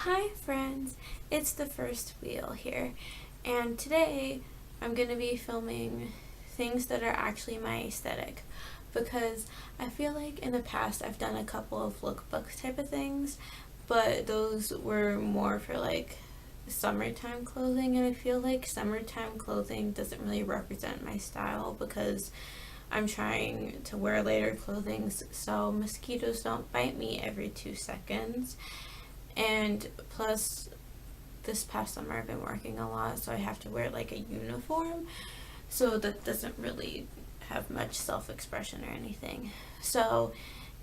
Hi friends, it's the first wheel here, and today I'm going to be filming things that are actually my aesthetic, because I feel like in the past I've done a couple of lookbook type of things, but those were more for like summertime clothing, and I feel like summertime clothing doesn't really represent my style because I'm trying to wear lighter clothing so mosquitoes don't bite me every 2 seconds. And plus, this past summer I've been working a lot, so I have to wear like a uniform, so that doesn't really have much self-expression or anything. So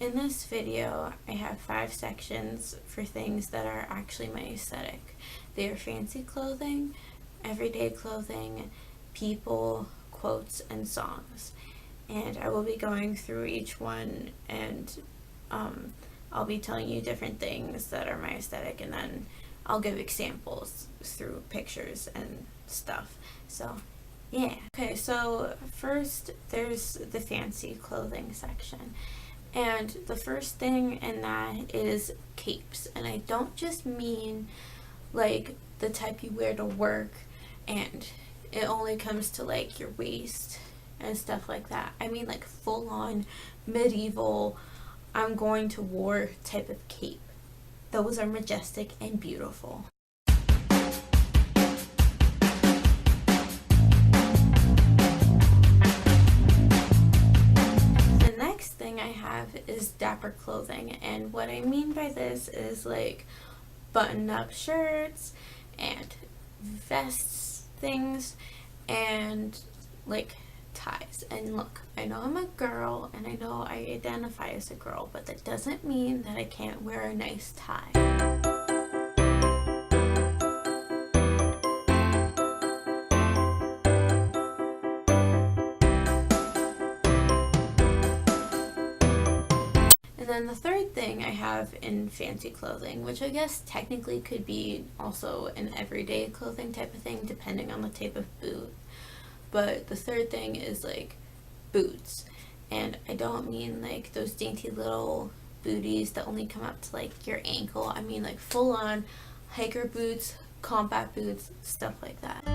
in this video I have 5 sections for things that are actually my aesthetic. They are fancy clothing, everyday clothing, people, quotes, and songs. And I will be going through each one, and I'll be telling you different things that are my aesthetic, and then I'll give examples through pictures and stuff. So yeah. Okay, so first there's the fancy clothing section. And the first thing in that is capes. And I don't just mean like the type you wear to work and it only comes to like your waist and stuff like that. I mean like full on medieval, I'm going to war type of cape. Those are majestic and beautiful. The next thing I have is dapper clothing, and what I mean by this is like button-up shirts and vests things and like ties. And look, I know I'm a girl and I know I identify as a girl, but that doesn't mean that I can't wear a nice tie. And then the third thing I have in fancy clothing, which I guess technically could be also an everyday clothing type of thing depending on the type of boot. But the third thing is like boots, and I don't mean like those dainty little booties that only come up to like your ankle. I mean like full on hiker boots, combat boots, stuff like that.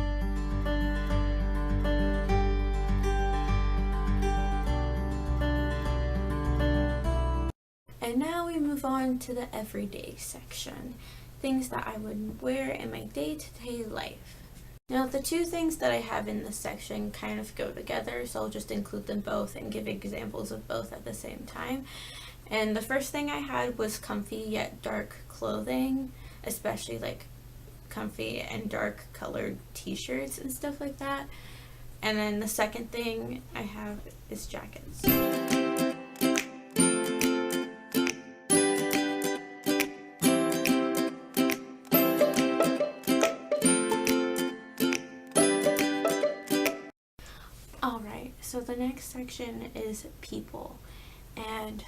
And now we move on to the everyday section, things that I would wear in my day-to-day life. Now, the two things that I have in this section kind of go together, so I'll just include them both and give examples of both at the same time. And the first thing I had was comfy yet dark clothing, especially like comfy and dark colored t-shirts and stuff like that. And then the second thing I have is jackets. So the next section is people, and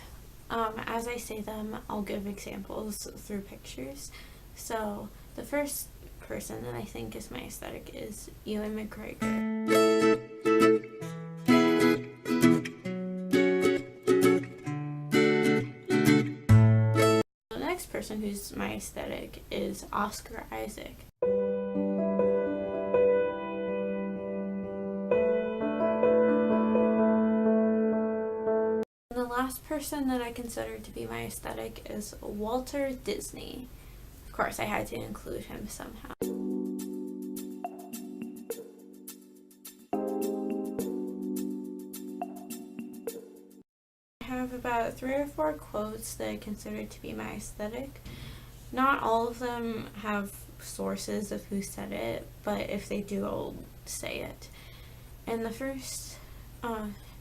as I say them, I'll give examples through pictures. So the first person that I think is my aesthetic is Ewan McGregor. The next person who's my aesthetic is Oscar Isaac. The last person that I consider to be my aesthetic is Walter Disney. Of course, I had to include him somehow. I have about 3 or 4 quotes that I consider to be my aesthetic. Not all of them have sources of who said it, but if they do, I'll say it.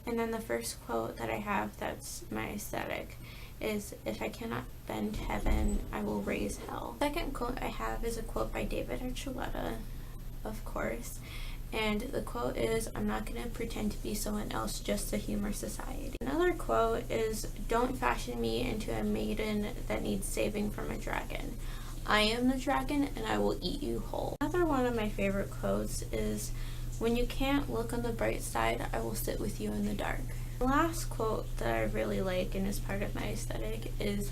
And then the first quote that I have that's my aesthetic is, "If I cannot bend heaven, I will raise hell." The second quote I have is a quote by David Archuleta, of course. And the quote is, "I'm not going to pretend to be someone else just to humor society." Another quote is, "Don't fashion me into a maiden that needs saving from a dragon. I am the dragon and I will eat you whole." Another one of my favorite quotes is, "When you can't look on the bright side, I will sit with you in the dark." The last quote that I really like and is part of my aesthetic is,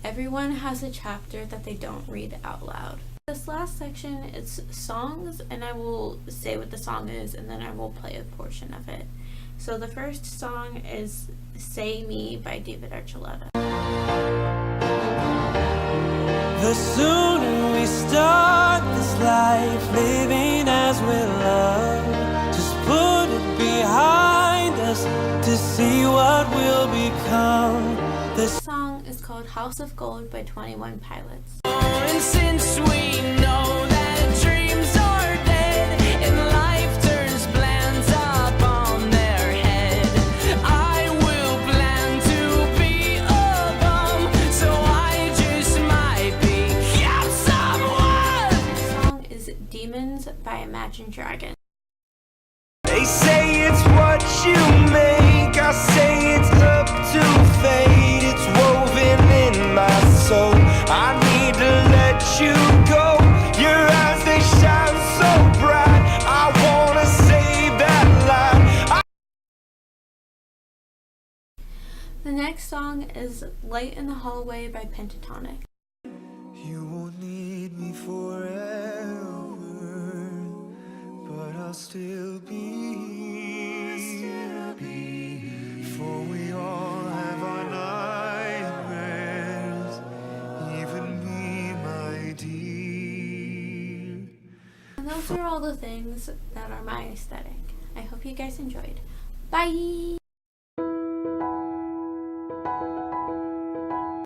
Everyone has a chapter that they don't read out loud. This last section is songs, and I will say what the song is and then I will play a portion of it. So the first song is Say Me by David Archuleta. The sooner we start this life, living as we love, just put it behind us to see what we'll become. This song is called House of Gold by 21 Pilots. and since we know that dreams are dead and life turns plans up on their head, I will plan to be a bum, so I just might become someone. The song is Demons by Imagine Dragons. They say it's what you make, I say it's up to fate. It's woven in my soul, I need to let you go. Your eyes, they shine so bright, I wanna save that light. The next song is Light in the Hallway by Pentatonix. You won't need me forever, but I'll still be here. For we all have our nightmares, even me, my dear. And those are all the things that are my aesthetic. I hope you guys enjoyed. Bye!